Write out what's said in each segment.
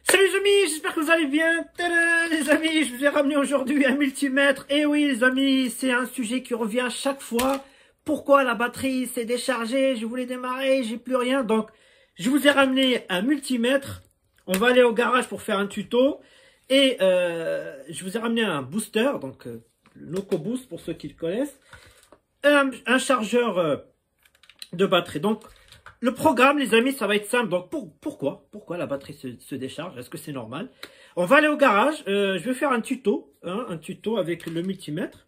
Salut les amis, j'espère que vous allez bien. Tada, les amis, je vous ai ramené aujourd'hui un multimètre. Et oui les amis, c'est un sujet qui revient à chaque fois. Pourquoi la batterie s'est déchargée, je voulais démarrer, j'ai plus rien. Donc je vous ai ramené un multimètre. On va aller au garage pour faire un tuto. Et je vous ai ramené un booster, donc le Noco Boost pour ceux qui le connaissent. Un chargeur de batterie. Donc le programme, les amis, ça va être simple. Donc, pourquoi la batterie se décharge? Est-ce que c'est normal? On va aller au garage. Je vais faire un tuto avec le multimètre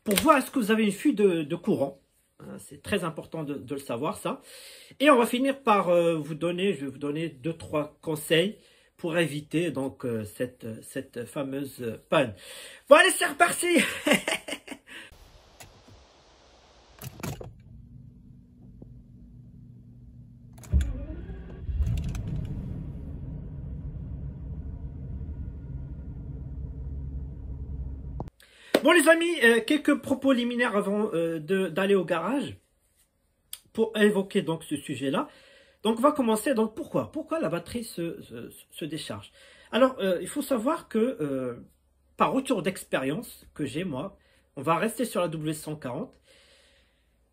pour voir est-ce que vous avez une fuite de courant. C'est très important de le savoir, ça. Et on va finir par je vais vous donner 2-3 conseils pour éviter donc cette fameuse panne. Bon, allez, c'est reparti. Bon les amis, quelques propos liminaires avant d'aller au garage pour évoquer donc ce sujet-là. Donc on va commencer. Donc pourquoi la batterie se décharge? Alors il faut savoir que par retour d'expérience que j'ai moi, on va rester sur la W140.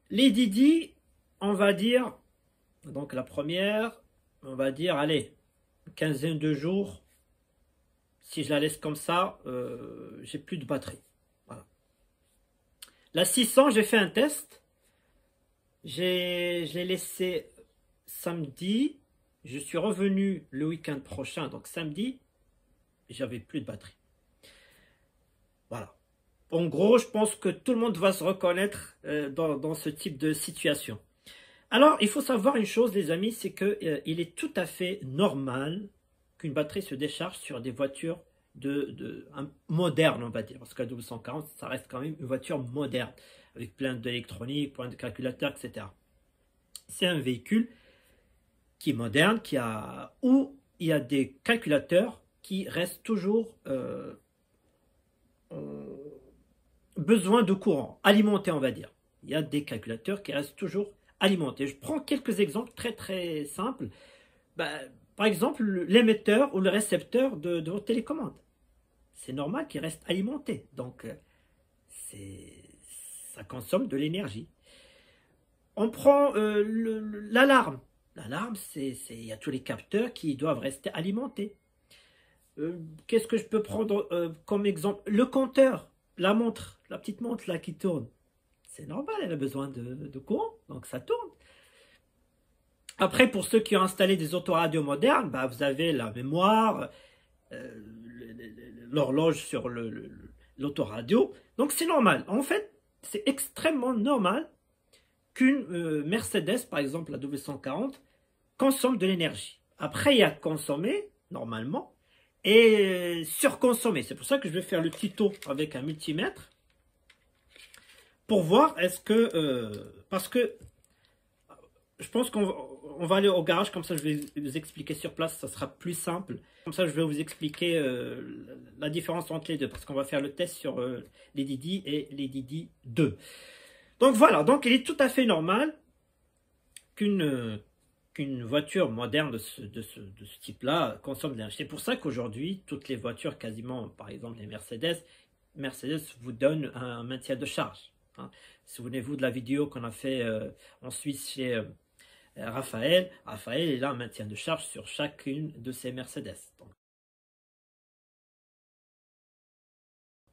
Les Didi, on va dire, donc la première, on va dire, allez, une quinzaine de jours, si je la laisse comme ça, j'ai plus de batterie. La 600, j'ai fait un test. Je l'ai laissé samedi. Je suis revenu le week-end prochain. Donc samedi, j'avais plus de batterie. Voilà. En gros, je pense que tout le monde va se reconnaître dans ce type de situation. Alors, il faut savoir une chose, les amis, c'est qu'il est tout à fait normal qu'une batterie se décharge sur des voitures moderne, on va dire, parce que la W140 ça reste quand même une voiture moderne avec plein d'électronique, plein de calculateurs, etc. C'est un véhicule qui est moderne, où il y a des calculateurs qui restent toujours besoin de courant alimenté, on va dire. Il y a des calculateurs qui restent toujours alimentés. Je prends quelques exemples très très simples. Par exemple, l'émetteur ou le récepteur de votre télécommande. C'est normal qu'il reste alimenté. Donc, ça consomme de l'énergie. On prend l'alarme. L'alarme, il y a tous les capteurs qui doivent rester alimentés. Qu'est-ce que je peux prendre comme exemple? Le compteur, la montre, la petite montre là qui tourne. C'est normal, elle a besoin de courant, donc ça tourne. Après, pour ceux qui ont installé des autoradios modernes, vous avez la mémoire, l'horloge sur l'autoradio. Donc c'est normal. En fait, c'est extrêmement normal qu'une Mercedes, par exemple la W140, consomme de l'énergie. Après, il y a consommer, normalement, et surconsommer. C'est pour ça que je vais faire le tuto avec un multimètre pour voir est-ce que... parce que je pense qu'on va aller au garage, comme ça je vais vous expliquer sur place, ça sera plus simple. Comme ça je vais vous expliquer la différence entre les deux, parce qu'on va faire le test sur les Didi et les Didi 2. Donc voilà, donc il est tout à fait normal qu'une voiture moderne de ce type-là consomme de l'énergie. C'est pour ça qu'aujourd'hui, toutes les voitures, quasiment, par exemple les Mercedes vous donnent un maintien de charge. Hein. Souvenez-vous de la vidéo qu'on a fait en Suisse chez... Raphaël, il a un maintien de charge sur chacune de ses Mercedes. Donc,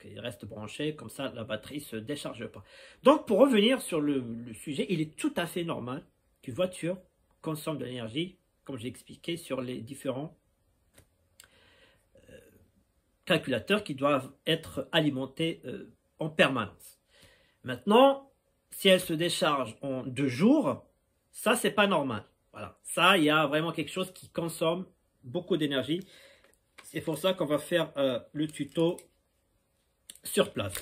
il reste branché, comme ça la batterie ne se décharge pas. Donc pour revenir sur le sujet, il est tout à fait normal qu'une voiture consomme de l'énergie, comme j'ai expliqué, sur les différents calculateurs qui doivent être alimentés en permanence. Maintenant, si elle se décharge en 2 jours, ça, c'est pas normal. Voilà. Ça, il y a vraiment quelque chose qui consomme beaucoup d'énergie. C'est pour ça qu'on va faire le tuto sur place.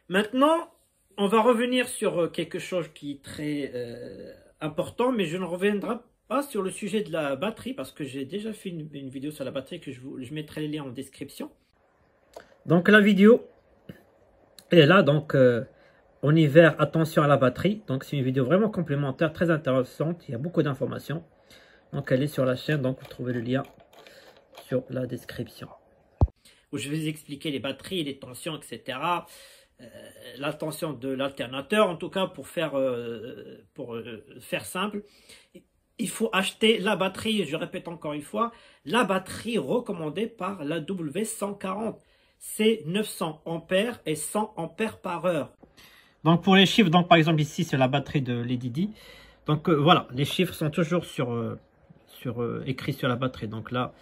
Maintenant, on va revenir sur quelque chose qui est très important, mais je ne reviendrai pas sur le sujet de la batterie, parce que j'ai déjà fait une vidéo sur la batterie, que je mettrai les liens en description. Donc la vidéo, elle est là, donc... En hiver, attention à la batterie. Donc, c'est une vidéo vraiment complémentaire, très intéressante. Il y a beaucoup d'informations. Donc, elle est sur la chaîne. Donc, vous trouvez le lien sur la description, où je vais vous expliquer les batteries, les tensions, etc. La tension de l'alternateur, en tout cas pour faire simple, il faut acheter la batterie, je répète encore une fois, la batterie recommandée par la W140. C'est 900 ampères et 100 ampères par heure. Donc pour les chiffres, donc par exemple ici c'est la batterie de Lady Di. Donc voilà, les chiffres sont toujours écrits sur la batterie. Donc là,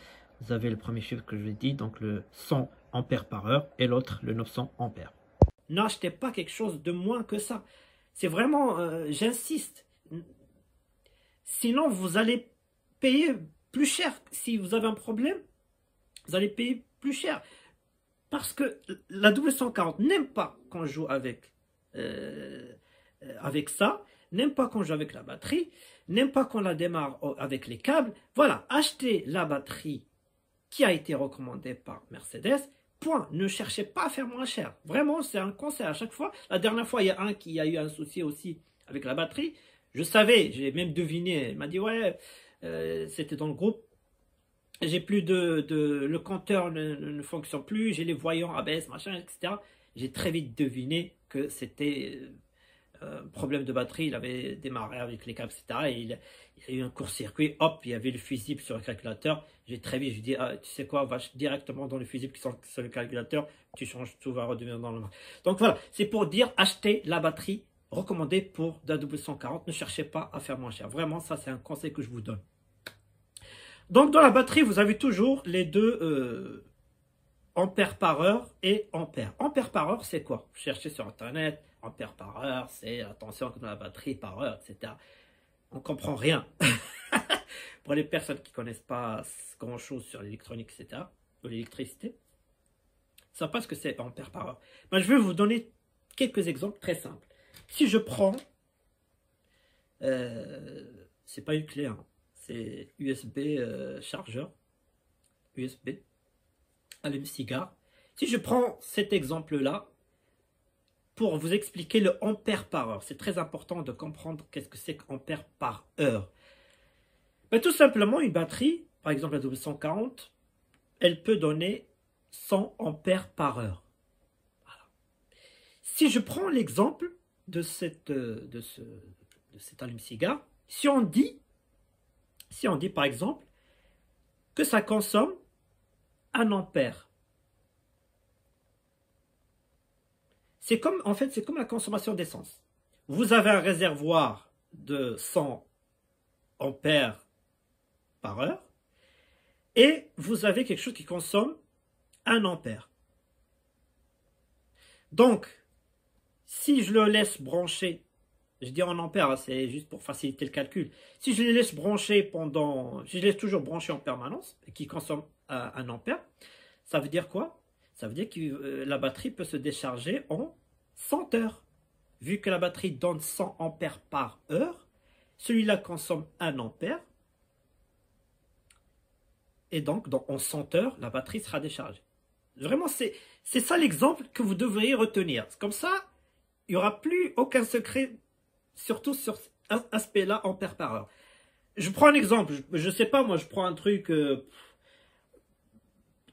vous avez le premier chiffre que je vous ai dit, donc le 100 ampères par heure et l'autre le 900 ampères. N'achetez pas quelque chose de moins que ça. C'est vraiment, j'insiste. Sinon, vous allez payer plus cher. Si vous avez un problème, vous allez payer plus cher. Parce que la W140 n'aime pas qu'on joue avec ça, n'aime pas qu'on joue avec la batterie, n'aime pas qu'on la démarre avec les câbles. Voilà, achetez la batterie qui a été recommandée par Mercedes. Point. Ne cherchez pas à faire moins cher. Vraiment, c'est un conseil à chaque fois. La dernière fois, il y a un qui a eu un souci aussi avec la batterie. Je savais, j'ai même deviné. Il m'a dit, ouais, c'était dans le groupe. J'ai plus le compteur ne fonctionne plus. J'ai les voyants ABS, machin, etc. J'ai très vite deviné que c'était un problème de batterie. Il avait démarré avec les câbles, etc. Et il a eu un court-circuit. Hop, il y avait le fusible sur le calculateur. J'ai très vite, je dis, ah, tu sais quoi, va directement dans le fusible qui sont sur le calculateur. Tu changes, tout va redevenir dans le noir. Donc voilà, c'est pour dire, achetez la batterie recommandée pour la W140. Ne cherchez pas à faire moins cher. Vraiment, ça, c'est un conseil que je vous donne. Donc dans la batterie, vous avez toujours les deux ampères par heure et ampères. Ampères par heure, c'est quoi? Vous cherchez sur Internet, ampères par heure, c'est la tension de la batterie par heure, etc. On ne comprend rien. Pour les personnes qui ne connaissent pas grand-chose sur l'électronique, etc., ou l'électricité, ne savent pas ce que c'est ampères par heure. Ben, je vais vous donner quelques exemples très simples. Si je prends, c'est pas une clé, hein, c'est USB chargeur, USB, allume-cigare. Si je prends cet exemple-là, pour vous expliquer le ampère par heure, c'est très important de comprendre qu'est-ce que c'est qu'ampère par heure. Ben, tout simplement, une batterie, par exemple la W140, elle peut donner 100 ampères par heure. Voilà. Si je prends l'exemple de cet allume-cigare, si on dit par exemple que ça consomme 1 ampère. C'est comme, en fait, c'est comme la consommation d'essence. Vous avez un réservoir de 100 ampères par heure et vous avez quelque chose qui consomme 1 ampère. Donc, si je le laisse brancher, je dis en ampères, c'est juste pour faciliter le calcul. Si je les laisse brancher je les laisse toujours brancher en permanence, et qui consomme 1 ampère, ça veut dire quoi? Ça veut dire que la batterie peut se décharger en 100 heures. Vu que la batterie donne 100 ampères par heure, celui-là consomme 1 ampère. Et donc, en 100 heures, la batterie sera déchargée. Vraiment, c'est ça l'exemple que vous devriez retenir. Comme ça, il n'y aura plus aucun secret, surtout sur cet aspect-là, ampères par heure. Je prends un exemple. Je ne sais pas, moi, je prends un truc...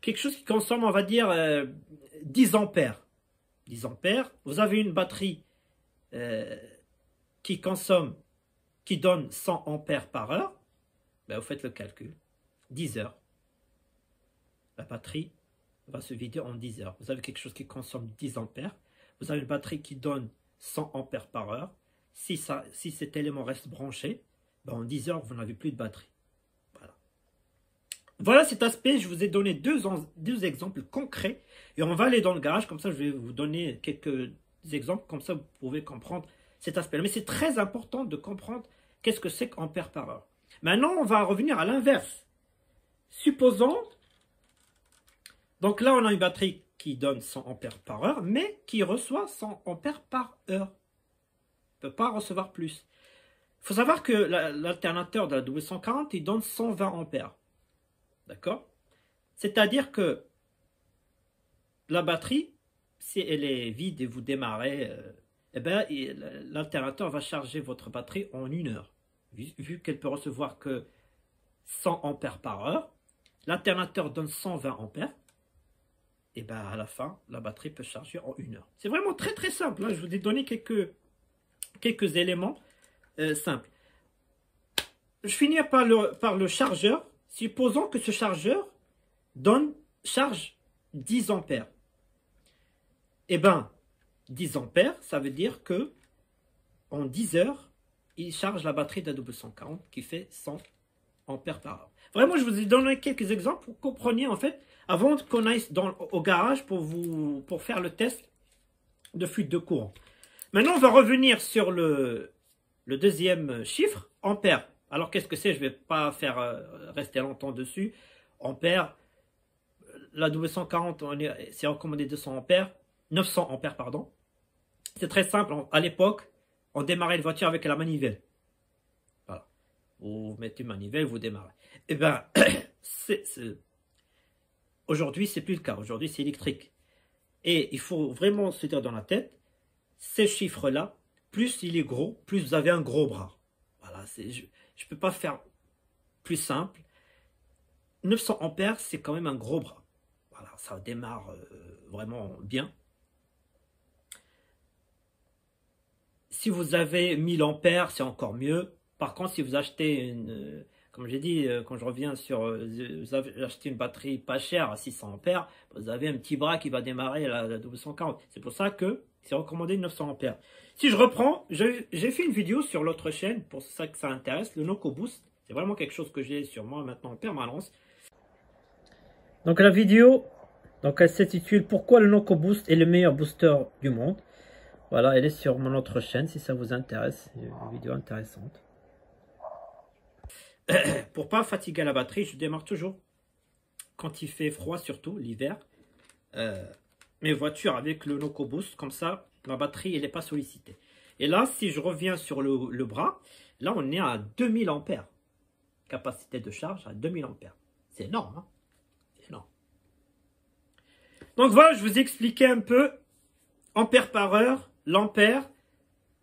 quelque chose qui consomme, on va dire, 10 ampères. 10 ampères. Vous avez une batterie qui donne 100 ampères par heure. Ben, vous faites le calcul. 10 heures. La batterie va se vider en 10 heures. Vous avez quelque chose qui consomme 10 ampères. Vous avez une batterie qui donne 100 ampères par heure. Si cet élément reste branché, ben en 10 heures, vous n'avez plus de batterie. Voilà cet aspect, je vous ai donné deux exemples concrets et on va aller dans le garage, comme ça je vais vous donner quelques exemples, comme ça vous pouvez comprendre cet aspect-là. Mais c'est très important de comprendre qu'est-ce que c'est qu'ampère par heure. Maintenant, on va revenir à l'inverse. Supposons, donc là on a une batterie qui donne 100 ampères par heure, mais qui reçoit 100 ampères par heure. On ne peut pas recevoir plus. Il faut savoir que l'alternateur de la W140, il donne 120 ampères. D'accord? C'est-à-dire que la batterie, si elle est vide et vous démarrez, l'alternateur va charger votre batterie en 1 heure. Vu qu'elle peut recevoir que 100 ampères par heure, l'alternateur donne 120 ampères, et bien à la fin, la batterie peut charger en 1 heure. C'est vraiment très très simple. Hein. Je vous ai donné quelques éléments simples. Je finis par le chargeur. Supposons que ce chargeur charge 10 ampères. Eh bien, 10 ampères, ça veut dire que en 10 heures, il charge la batterie d'un W140 qui fait 100 ampères par heure. Vraiment, je vous ai donné quelques exemples pour que vous compreniez, en fait, avant qu'on aille au garage pour faire le test de fuite de courant. Maintenant, on va revenir sur le deuxième chiffre, ampères. Alors, qu'est-ce que c'est? Je ne vais pas faire rester longtemps dessus. Ampères, la W140, c'est recommandé 200 ampères, 900 ampères, pardon. C'est très simple. À l'époque, on démarrait une voiture avec la manivelle. Voilà. Vous mettez une manivelle, vous démarrez. Eh bien, aujourd'hui, c'est plus le cas. Aujourd'hui, c'est électrique. Et il faut vraiment se dire dans la tête, ces chiffres-là, plus il est gros, plus vous avez un gros bras. Voilà, je ne peux pas faire plus simple. 900 ampères, c'est quand même un gros bras. Voilà, ça démarre vraiment bien. Si vous avez 1000 ampères, c'est encore mieux. Par contre, si vous achetez comme j'ai dit, quand je reviens sur, vous avez acheté une batterie pas chère à 600 ampères, vous avez un petit bras qui va démarrer la W140. C'est pour ça que c'est recommandé 900 ampères. Si je reprends, j'ai fait une vidéo sur l'autre chaîne, pour ça que ça intéresse, le NocoBoost. C'est vraiment quelque chose que j'ai sur moi maintenant en permanence. Donc la vidéo, elle s'intitule Pourquoi le NocoBoost est le meilleur booster du monde. Voilà, elle est sur mon autre chaîne si ça vous intéresse. C'est une vidéo intéressante. Pour pas fatiguer la batterie, je démarre toujours quand il fait froid, surtout l'hiver. Mes voitures avec le NocoBoost, comme ça, ma batterie elle n'est pas sollicitée. Et là, si je reviens sur le bras, là on est à 2000 ampères. Capacité de charge à 2000 ampères. C'est énorme, hein? C'est énorme. Donc voilà, je vous ai expliqué un peu ampères par heure, l'ampère.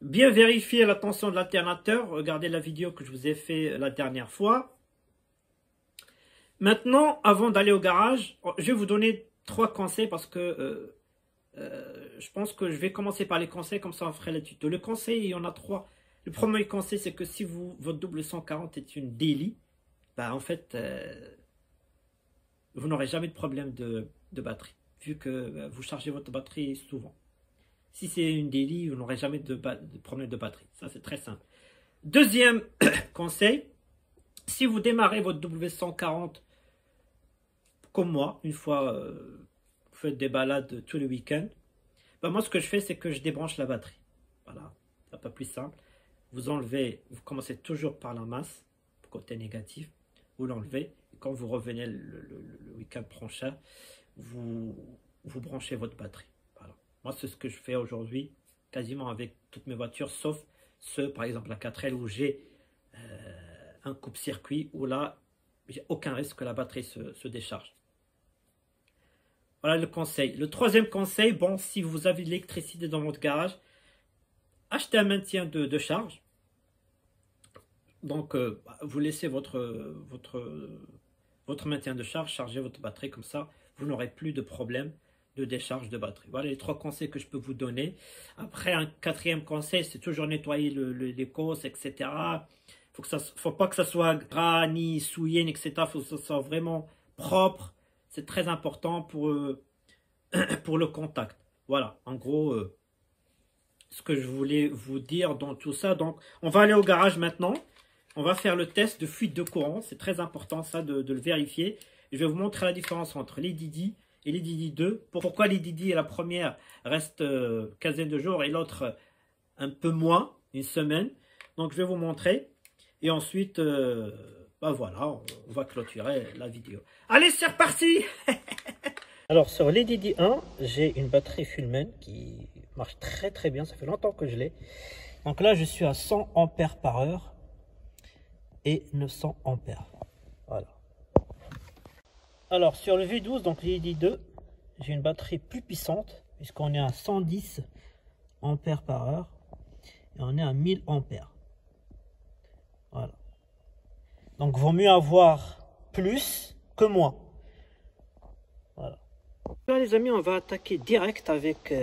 Bien vérifier la tension de l'alternateur. Regardez la vidéo que je vous ai fait la dernière fois. Maintenant, avant d'aller au garage, je vais vous donner 3 conseils parce que je pense que je vais commencer par les conseils, comme ça on ferait les tutos. Le conseil, il y en a 3. Le premier conseil, c'est que si votre W140 est une daily, ben en fait, vous n'aurez jamais de problème de batterie, vu que vous chargez votre batterie souvent. Si c'est une daily, vous n'aurez jamais de problème de batterie. Ça, c'est très simple. Deuxième conseil, si vous démarrez votre W140 comme moi, une fois vous faites des balades tous les week-ends, ben moi, ce que je fais, c'est que je débranche la batterie. Voilà, c'est pas plus simple. Vous enlevez, vous commencez toujours par la masse, côté négatif, vous l'enlevez. Quand vous revenez le week-end prochain, vous branchez votre batterie. Moi, c'est ce que je fais aujourd'hui, quasiment avec toutes mes voitures, sauf ceux, par exemple, la 4L, où j'ai un coupe-circuit, où là, j'ai aucun risque que la batterie se décharge. Voilà le conseil. Le troisième conseil, bon, si vous avez de l'électricité dans votre garage, achetez un maintien de charge. Donc, vous laissez votre maintien de charge, charger votre batterie, comme ça, vous n'aurez plus de problème de décharge de batterie. Voilà les 3 conseils que je peux vous donner. Après, un 4e conseil, c'est toujours nettoyer les cosses, etc. Faut pas que ça soit gras, ni souillé, etc. Il faut que ça soit vraiment propre. C'est très important pour le contact. Voilà, en gros, ce que je voulais vous dire dans tout ça. Donc, on va aller au garage maintenant. On va faire le test de fuite de courant. C'est très important, ça, de le vérifier. Je vais vous montrer la différence entre les Didi et les Didi 2. Pourquoi les Didi, la première reste quinzaine de jours et l'autre un peu moins, une semaine. Donc je vais vous montrer. Et ensuite, bah voilà, on va clôturer la vidéo. Allez, c'est reparti. Alors sur les Didi 1, j'ai une batterie Fullman qui marche très très bien. Ça fait longtemps que je l'ai. Donc là, je suis à 100 ampères par heure et 900 ampères. Voilà. Alors sur le V12, donc les ID2, j'ai une batterie plus puissante puisqu'on est à 110 ampères par heure et on est à 1000 ampères. Voilà. Donc vaut mieux avoir plus que moins. Voilà. Là les amis, on va attaquer direct avec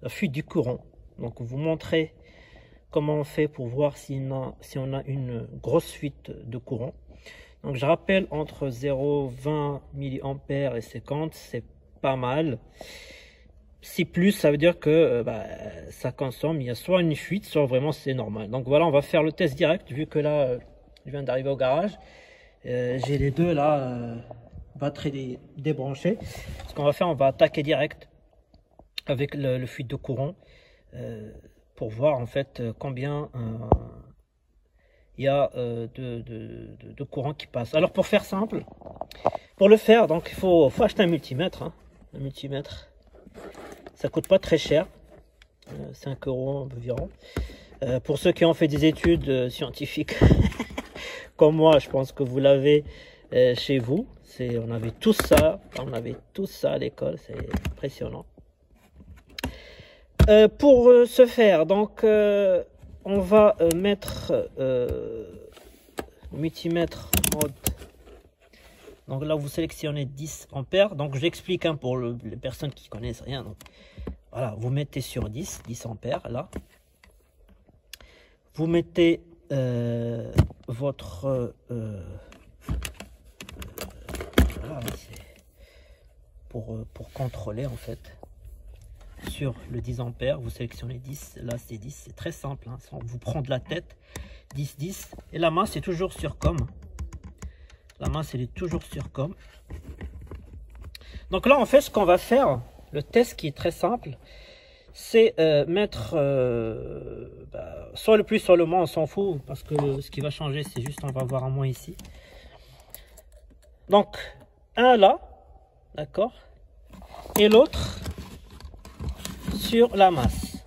la fuite du courant. Donc vous montrer comment on fait pour voir si on a une grosse fuite de courant. Donc je rappelle, entre 0,20 mA et 50, c'est pas mal. Si plus, ça veut dire que ça consomme, il y a soit une fuite, soit vraiment c'est normal. Donc voilà, on va faire le test direct, vu que là, je viens d'arriver au garage. J'ai les deux là, batterie débranchée. Ce qu'on va faire, on va attaquer direct avec le fuite de courant, pour voir en fait combien il y a de courant qui passe. Alors pour faire simple, pour le faire, donc il faut acheter un multimètre, hein. Un multimètre, ça coûte pas très cher, 5 € environ. Pour ceux qui ont fait des études scientifiques comme moi, je pense que vous l'avez chez vous. On avait tout ça à l'école, c'est impressionnant. Pour ce faire, donc on va mettre le multimètre mode. Donc là, vous sélectionnez 10 ampères. Donc je l'explique, hein, pour les personnes qui connaissent rien. Donc, voilà, vous mettez sur 10 ampères là. Vous mettez votre voilà, pour contrôler en fait. Sur le 10 ampères, vous sélectionnez 10, là c'est 10, c'est très simple, hein, sans vous prendre la tête. 10, et la masse est toujours sur COM. La masse elle est toujours sur COM. Donc là en fait, ce qu'on va faire, le test qui est très simple, c'est mettre soit le plus soit le moins, on s'en fout, parce que ce qui va changer c'est juste on va avoir un moins ici. Donc un là, d'accord, et l'autre sur la masse.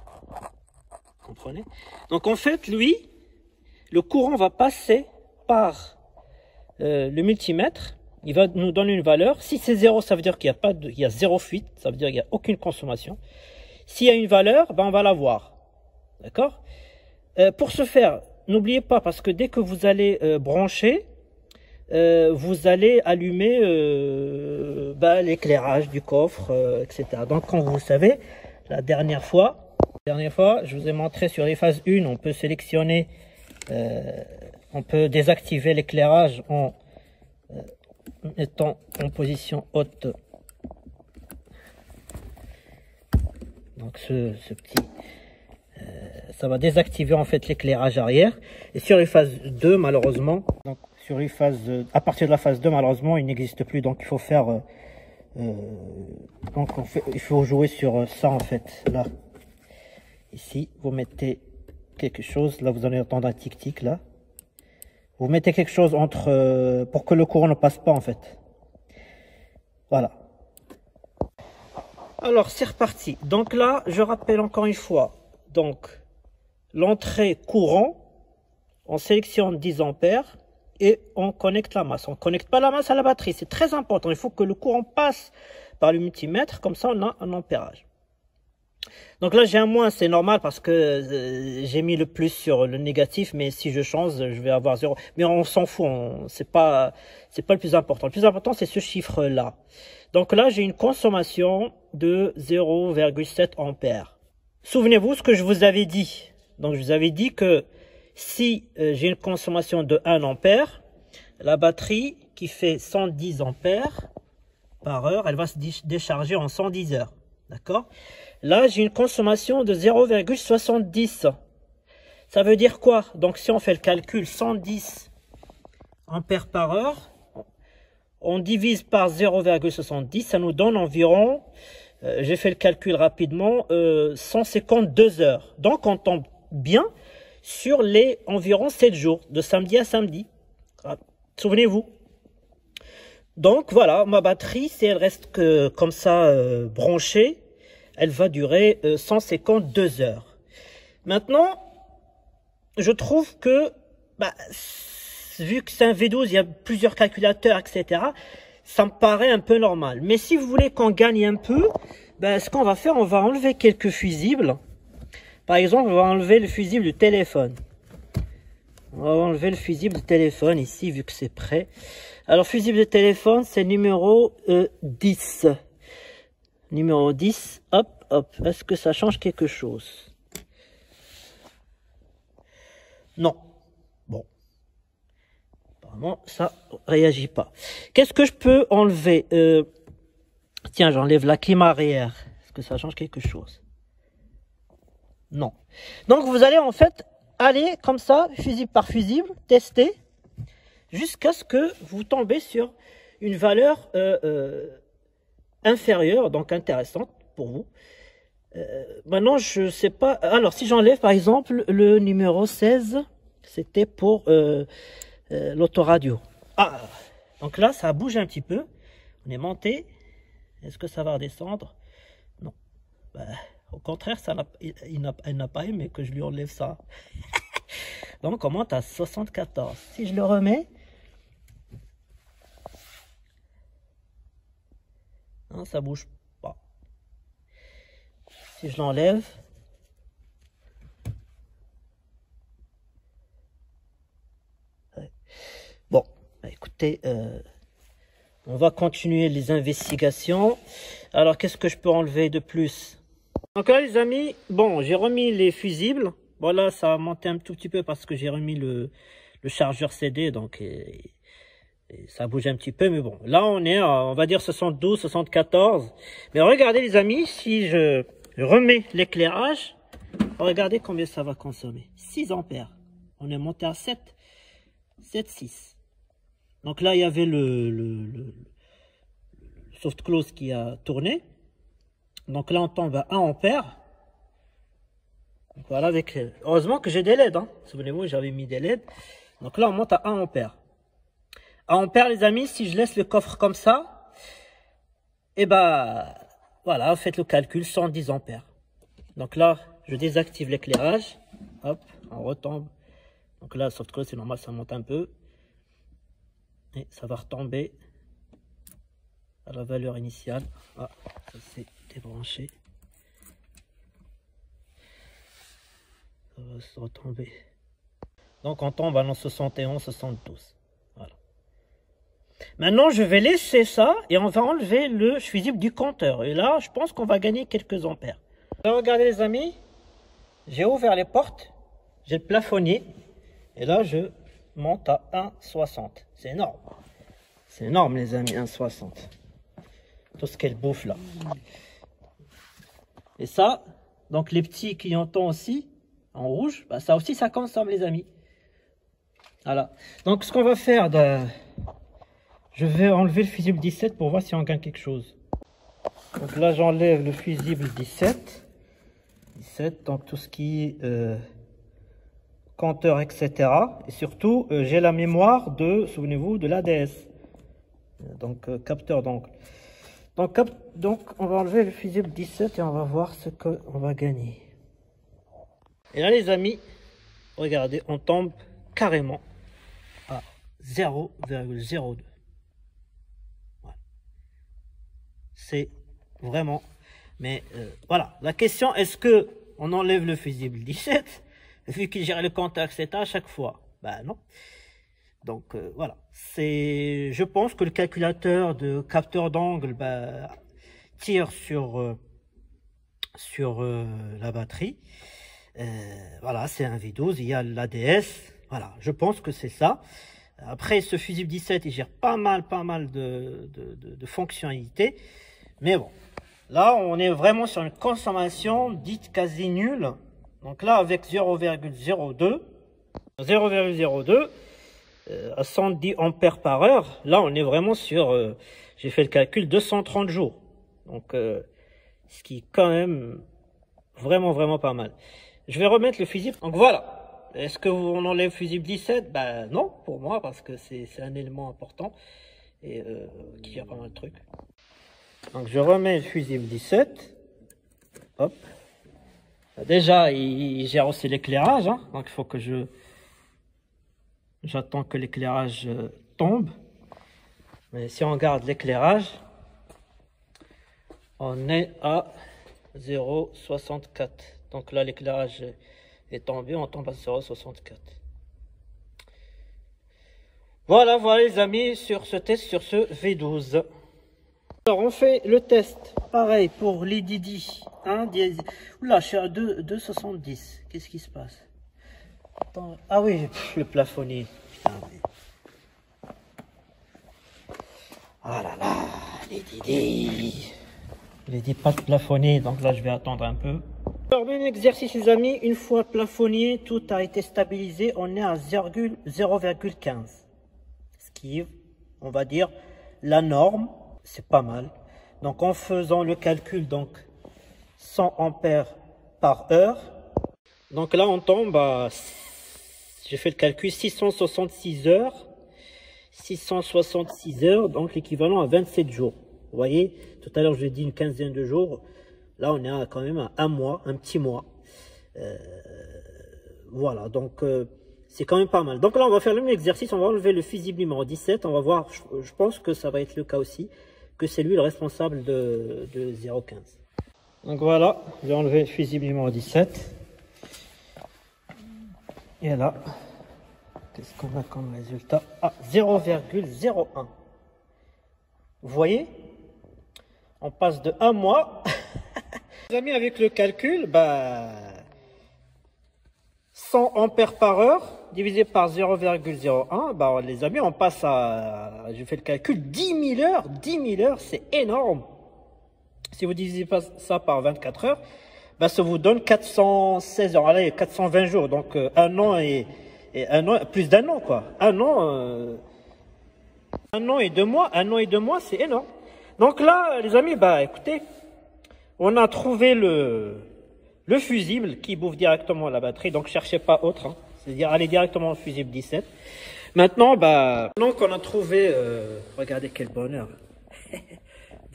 Vous comprenez? Donc en fait, lui, le courant va passer par le multimètre. Il va nous donner une valeur. Si c'est 0, ça veut dire qu'il y a zéro fuite. Ça veut dire qu'il n'y a aucune consommation. S'il y a une valeur, ben on va la voir. D'accord? Pour ce faire, n'oubliez pas, parce que dès que vous allez brancher, vous allez allumer l'éclairage du coffre, etc. Donc comme vous savez, la dernière fois, je vous ai montré sur les phases 1, on peut sélectionner, on peut désactiver l'éclairage en mettant en position haute. Donc ce petit, ça va désactiver en fait l'éclairage arrière. Et sur les phases 2, malheureusement, donc sur les phases, à partir de la phase 2, malheureusement, il n'existe plus. Donc il faut faire il faut jouer sur ça en fait. Là, ici, vous mettez quelque chose. Là, vous allez entendre un tic-tic là. Vous mettez quelque chose entre pour que le courant ne passe pas en fait. Voilà. Alors c'est reparti. Donc là, je rappelle encore une fois. Donc l'entrée courant, on sélectionne 10 ampères. Et on connecte la masse. On ne connecte pas la masse à la batterie. C'est très important. Il faut que le courant passe par le multimètre. Comme ça, on a un ampérage. Donc là, j'ai un moins. C'est normal parce que j'ai mis le plus sur le négatif. Mais si je change, je vais avoir 0. Mais on s'en fout. C'est pas le plus important. Le plus important, c'est ce chiffre-là. Donc là, j'ai une consommation de 0,7 ampères. Souvenez-vous ce que je vous avais dit. Donc, je vous avais dit que si j'ai une consommation de 1 ampère, la batterie qui fait 110 ampères par heure, elle va se décharger en 110 heures. D'accord? Là, j'ai une consommation de 0,70. Ça veut dire quoi? Donc, si on fait le calcul, 110 ampères par heure, on divise par 0,70, ça nous donne environ, j'ai fait le calcul rapidement, 152 heures. Donc, on tombe bien sur les environ 7 jours, de samedi à samedi. Souvenez-vous. Donc voilà, ma batterie, si elle reste comme ça branchée, elle va durer 152 heures. Maintenant, je trouve que, vu que c'est un V12, il y a plusieurs calculateurs, etc., ça me paraît un peu normal. Mais si vous voulez qu'on gagne un peu, ce qu'on va faire, on va enlever quelques fusibles. Par exemple, on va enlever le fusible du téléphone. On va enlever le fusible de téléphone ici, vu que c'est prêt. Alors, fusible de téléphone, c'est numéro 10. Numéro 10, hop, hop. Est-ce que ça change quelque chose? Non. Bon. Apparemment, ça réagit pas. Qu'est-ce que je peux enlever? Tiens, j'enlève la clim arrière. Est-ce que ça change quelque chose? Non. Donc, vous allez en fait aller comme ça, fusible par fusible, tester, jusqu'à ce que vous tombez sur une valeur inférieure, donc intéressante pour vous. Maintenant, je sais pas. Alors, si j'enlève par exemple le numéro 16, c'était pour l'autoradio. Ah, donc là, ça bouge un petit peu. On est monté. Est-ce que ça va redescendre? Non. Bah, au contraire, elle n'a pas aimé que je lui enlève ça. Donc, on monte à 74. Si je le remets, non, ça bouge pas. Si je l'enlève, bon, bah, écoutez, on va continuer les investigations. Alors, qu'est-ce que je peux enlever de plus? Donc là, les amis, bon, j'ai remis les fusibles. Voilà, ça a monté un tout petit peu parce que j'ai remis le chargeur CD, donc et ça bouge un petit peu, mais bon. Là, on est à, on va dire 72, 74. Mais regardez, les amis, si je remets l'éclairage, regardez combien ça va consommer. 6 ampères. On est monté à 7, 6. Donc là, il y avait le soft close qui a tourné. Donc là, on tombe à 1 ampère. Donc voilà, avec, heureusement que j'ai des LED. Hein. Souvenez-vous, j'avais mis des LED. Donc là, on monte à 1 ampère. 1 ampère, les amis, si je laisse le coffre comme ça, et ben voilà, faites le calcul, 110 ampères. Donc là, je désactive l'éclairage. Hop, on retombe. Donc là, soft close, c'est normal, ça monte un peu. Et ça va retomber à la valeur initiale. Ah, ça s'est débranché. Ça va se retomber. Donc on tombe à 71, 72. Voilà. Maintenant, je vais laisser ça et on va enlever le fusible du compteur. Et là, je pense qu'on va gagner quelques ampères. Là, regardez les amis, j'ai ouvert les portes, j'ai le plafonnier. Et là, je monte à 1,60. C'est énorme. C'est énorme, les amis, 1,60. Tout ce qu'elle bouffe là. Et ça, donc les petits clignotants aussi, en rouge, bah ça aussi, ça consomme, les amis. Voilà. Donc, ce qu'on va faire, je vais enlever le fusible 17 pour voir si on gagne quelque chose. Donc là, j'enlève le fusible 17. 17, donc tout ce qui est compteur, etc. Et surtout, j'ai la mémoire de, souvenez-vous, de l'ADS. Donc, capteur d'angle. Donc, on va enlever le fusible 17 et on va voir ce qu'on va gagner. Et là, les amis, regardez, on tombe carrément à 0,02. Voilà. C'est vraiment... Mais voilà, la question, est-ce que on enlève le fusible 17 vu qu'il gère le contact, etc. à chaque fois? Ben non. Donc voilà, je pense que le calculateur de capteur d'angle tire sur la batterie. Voilà, c'est un V12, il y a l'ADS. Voilà, je pense que c'est ça. Après, ce fusible 17, il gère pas mal de fonctionnalités. Mais bon, là, on est vraiment sur une consommation dite quasi nulle. Donc là, avec 0,02, à 110 ampères par heure, là, on est vraiment sur, j'ai fait le calcul, 230 jours. Donc, ce qui est quand même vraiment pas mal. Je vais remettre le fusible. Donc voilà. Est-ce que on enlève le fusible 17? Ben non, pour moi, parce que c'est un élément important et qui gère pas mal de trucs. Donc je remets le fusible 17. Hop. Déjà, il gère aussi l'éclairage. Hein. Donc il faut que j'attends que l'éclairage tombe. Mais si on regarde l'éclairage, on est à 0,64. Donc là, l'éclairage est tombé, on tombe à 0,64. Voilà, voilà les amis, sur ce test, sur ce V12. Alors on fait le test, pareil pour les Didi. Hein, oula, je suis à 2,70. Qu'est-ce qui se passe? Attends. Ah oui, le plafonnier. Putain, mais... Ah là là, les Didi. Il dit pas de plafonnier, donc là je vais attendre un peu. Alors même exercice les amis, une fois plafonnier, tout a été stabilisé, on est à 0,15. Ce qui est, on va dire, la norme, c'est pas mal. Donc en faisant le calcul, donc 100 ampères par heure. Donc là on tombe à, j'ai fait le calcul, 666 heures. 666 heures, donc l'équivalent à 27 jours. Vous voyez, tout à l'heure je dit une quinzaine de jours. Là on est à, quand même à un mois, un petit mois. Voilà, donc c'est quand même pas mal. Donc là on va faire le même exercice, on va enlever le fusible numéro 17. On va voir, je pense que ça va être le cas aussi, que c'est lui le responsable de 0,15. Donc voilà, j'ai enlevé le fusible numéro 17. Et là, qu'est-ce qu'on a comme résultat? Ah, 0,01. Vous voyez? On passe de 1 mois. Les amis, avec le calcul, 100 ampères par heure divisé par 0,01, les amis, on passe à, je fais le calcul, 10 000 heures. 10 000 heures, c'est énorme. Si vous divisez pas ça par 24 heures, ça vous donne 416 heures. Allez, 420 jours. Donc, un an et un an, plus d'un an, quoi. Un an et 2 mois. Un an et 2 mois, c'est énorme. Donc là, les amis, écoutez, on a trouvé le fusible qui bouffe directement la batterie. Donc, cherchez pas autre. Hein. C'est-à-dire, allez directement au fusible 17. Maintenant, maintenant qu'on a trouvé, regardez quel bonheur.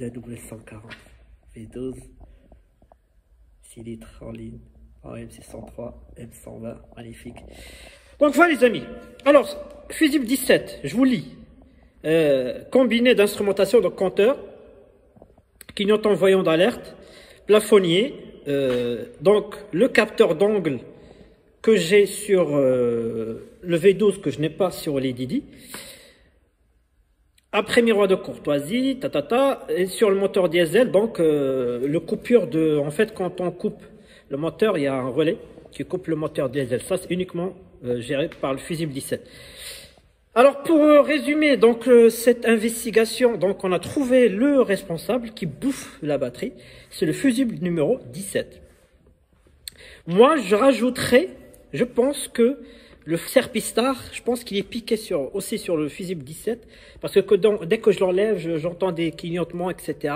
W140, V12, 6 litres en ligne, en M603, M120, magnifique. Donc voilà les amis. Alors, fusible 17, je vous lis. Combiné d'instrumentation, donc compteur, clignotant voyant d'alerte, plafonnier, donc le capteur d'angle que j'ai sur le V12 que je n'ai pas sur les Didi. Après miroir de courtoisie, et sur le moteur diesel, donc le coupure de, en fait quand on coupe le moteur, il y a un relais qui coupe le moteur diesel. Ça c'est uniquement géré par le fusible 17. Alors pour résumer donc cette investigation, donc on a trouvé le responsable qui bouffe la batterie, c'est le fusible numéro 17. Moi je rajouterais, je pense que le Serpistar, je pense qu'il est piqué aussi sur le fusible 17, parce que dès que je l'enlève, j'entends des clignotements, etc.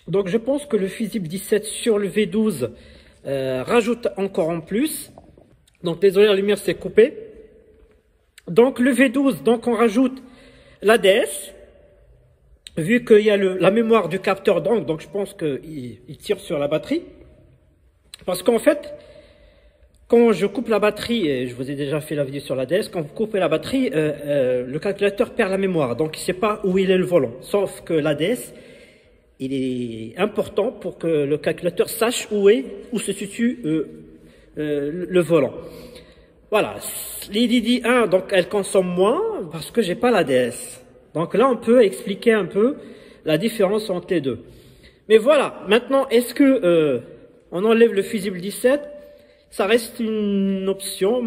Donc je pense que le fusible 17 sur le V12 rajoute encore en plus. Donc désolé, la lumière s'est coupée. Donc le V12, donc on rajoute l'ADS, vu qu'il y a la mémoire du capteur d'angle, donc je pense qu'il tire sur la batterie. Parce qu'en fait, quand je coupe la batterie, et je vous ai déjà fait la vidéo sur l'ADS, quand vous coupez la batterie, le calculateur perd la mémoire. Donc il ne sait pas où il est le volant. Sauf que l'ADS, il est important pour que le calculateur sache où se situe le volant. Voilà. Les Didi 1, donc elles consomment moins parce que j'ai pas l'ADS. Donc là, on peut expliquer un peu la différence entre les deux. Mais voilà. Maintenant, est-ce que on enlève le fusible 17? Ça reste une option.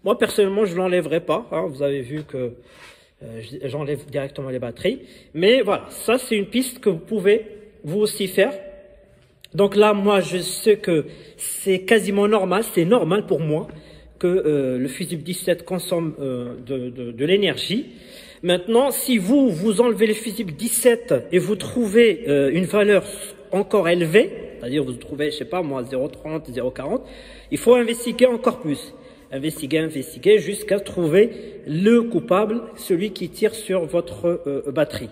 Moi, personnellement, je ne l'enlèverai pas. Hein. Vous avez vu que j'enlève directement les batteries. Mais voilà, ça, c'est une piste que vous pouvez vous aussi faire. Donc là, moi, je sais que c'est quasiment normal. C'est normal pour moi que le fusible 17 consomme de l'énergie. Maintenant, si vous enlevez le fusible 17 et vous trouvez une valeur encore élevée, c'est-à-dire vous trouvez, je sais pas moi, 0,30, 0,40, il faut investiguer encore plus. Investiguer jusqu'à trouver le coupable, celui qui tire sur votre batterie.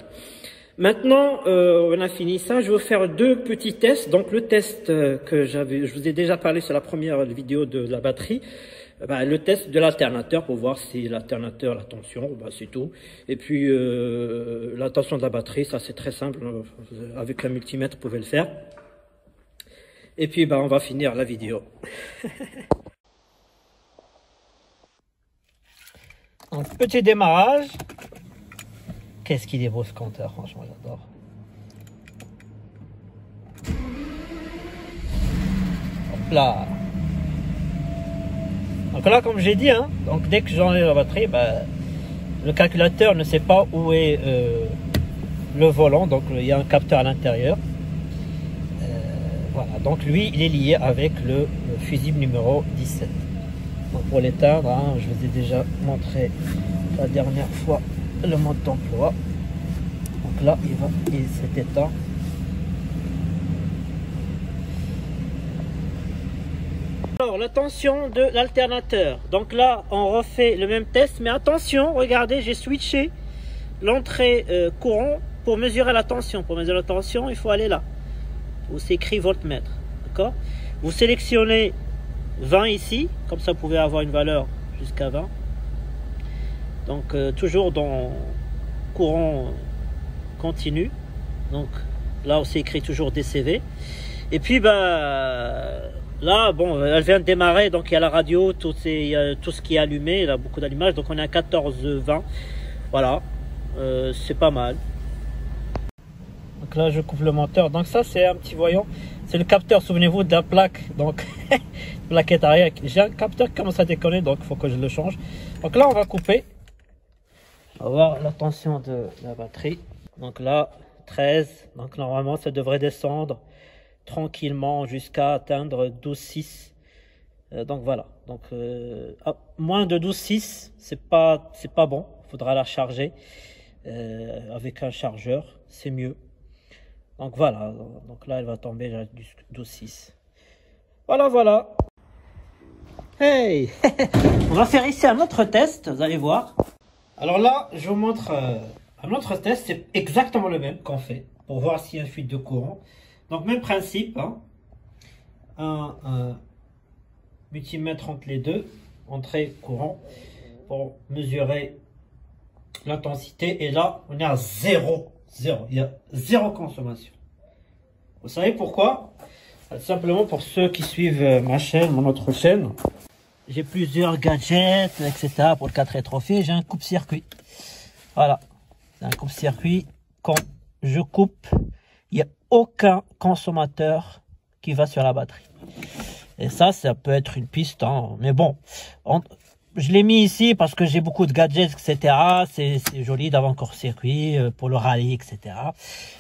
Maintenant, on a fini ça. Je vais vous faire deux petits tests. Donc le test que je vous ai déjà parlé sur la première vidéo de la batterie. Le test de l'alternateur pour voir si l'alternateur, la tension, c'est tout. Et puis la tension de la batterie, ça c'est très simple. Avec un multimètre, vous pouvez le faire. Et puis on va finir la vidéo. Un petit démarrage. Qu'est-ce qu'il est beau ce compteur, franchement, j'adore. Hop là. Donc là, comme j'ai dit, hein, donc dès que j'enlève la batterie, bah, le calculateur ne sait pas où est le volant, donc il y a un capteur à l'intérieur. Voilà, donc lui, il est lié avec le fusible numéro 17. Donc pour l'éteindre, hein, je vous ai déjà montré la dernière fois le mode d'emploi. Donc là, il s'est éteint. Alors, la tension de l'alternateur. Donc là, on refait le même test, mais attention, regardez, j'ai switché l'entrée courant pour mesurer la tension. Pour mesurer la tension, il faut aller là, où c'est écrit voltmètre. D'accord? Vous sélectionnez 20 ici, comme ça vous pouvez avoir une valeur jusqu'à 20. Donc toujours dans courant continu. Donc là, c'est écrit toujours DCV. Et puis bah là, bon, elle vient de démarrer, donc il y a la radio, il y a tout ce qui est allumé, il y a beaucoup d'allumage, donc on est à 14-20. Voilà, c'est pas mal. Donc là, je couvre le moteur. Donc ça, c'est un petit voyant. C'est le capteur, souvenez-vous, de la plaque. Donc, plaquette arrière. J'ai un capteur qui commence à déconner, donc il faut que je le change. Donc là, on va couper. On va voir la tension de la batterie. Donc là, 13. Donc normalement, ça devrait descendre tranquillement jusqu'à atteindre 12,6. Donc voilà. Donc moins de 12,6, c'est pas bon. Il faudra la charger avec un chargeur. C'est mieux. Donc voilà, donc là elle va tomber à 12,6. Voilà. Hey. On va faire ici un autre test, vous allez voir. Alors là, je vous montre un autre test, c'est exactement le même qu'on fait, pour voir s'il y a une fuite de courant. Donc même principe, hein. Un multimètre entre les deux, entrée courant, pour mesurer l'intensité. Et là, on est à 0. Il y a 0 consommation. Vous savez pourquoi? Tout simplement pour ceux qui suivent ma chaîne, mon autre chaîne. J'ai plusieurs gadgets, etc. Pour le 4 rétrofit. J'ai un coupe-circuit. Voilà. C'est un coupe-circuit. Quand je coupe, il n'y a aucun consommateur qui va sur la batterie. Et ça peut être une piste. Hein. Mais bon, je l'ai mis ici parce que j'ai beaucoup de gadgets, etc. C'est joli d'avoir un court-circuit pour le rallye, etc.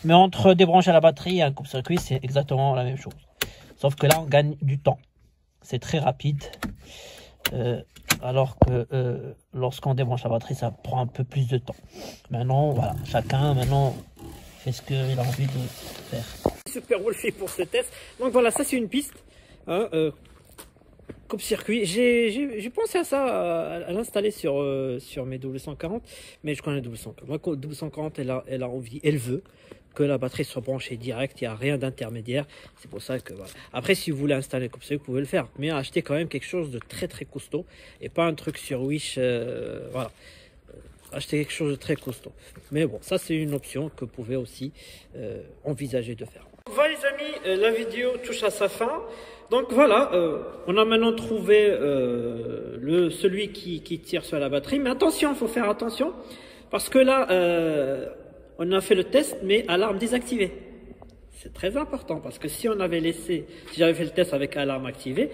Mais entre débrancher la batterie et un coupe-circuit, c'est exactement la même chose. Sauf que là, on gagne du temps. C'est très rapide. Alors que lorsqu'on débranche la batterie, ça prend un peu plus de temps. Maintenant, voilà, chacun fait ce qu'il a envie de faire. Super Wolfie pour ce test. Donc voilà, ça c'est une piste. Hein, coupe-circuit, j'ai pensé à ça, à l'installer sur mes W140, mais je connais W140. Moi, W140, elle a envie, elle veut que la batterie soit branchée direct, il n'y a rien d'intermédiaire. C'est pour ça que voilà. Après, si vous voulez installer un coupe-circuit, vous pouvez le faire, mais achetez quand même quelque chose de très très costaud et pas un truc sur Wish. Voilà. Acheter quelque chose de très costaud. Mais bon, ça c'est une option que vous pouvez aussi envisager de faire. Voilà les amis, la vidéo touche à sa fin. Donc voilà, on a maintenant trouvé celui qui tire sur la batterie. Mais attention, il faut faire attention. Parce que là, on a fait le test, mais alarme désactivée. C'est très important. Parce que si j'avais fait le test avec alarme activée,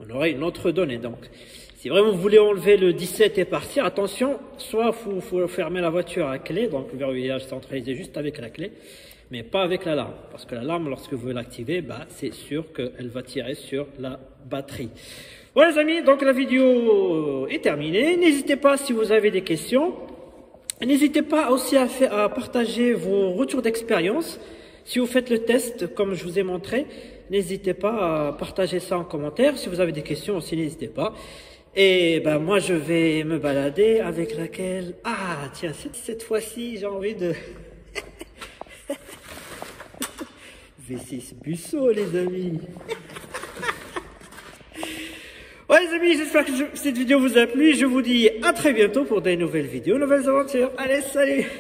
on aurait une autre donnée. Donc, si vraiment vous voulez enlever le 17 et partir, attention, soit il faut fermer la voiture à clé, donc le verrouillage centralisé juste avec la clé, mais pas avec l'alarme. Parce que l'alarme, lorsque vous l'activez, bah, c'est sûr qu'elle va tirer sur la batterie. Voilà les amis, donc la vidéo est terminée. N'hésitez pas si vous avez des questions. N'hésitez pas aussi à partager vos retours d'expérience. Si vous faites le test, comme je vous ai montré, n'hésitez pas à partager ça en commentaire. Si vous avez des questions aussi, n'hésitez pas. Et ben moi je vais me balader avec laquelle... Ah tiens, cette fois-ci j'ai envie de... V6 Busso les amis. Ouais les amis, j'espère que cette vidéo vous a plu. Je vous dis à très bientôt pour des nouvelles vidéos, nouvelles aventures. Allez, salut!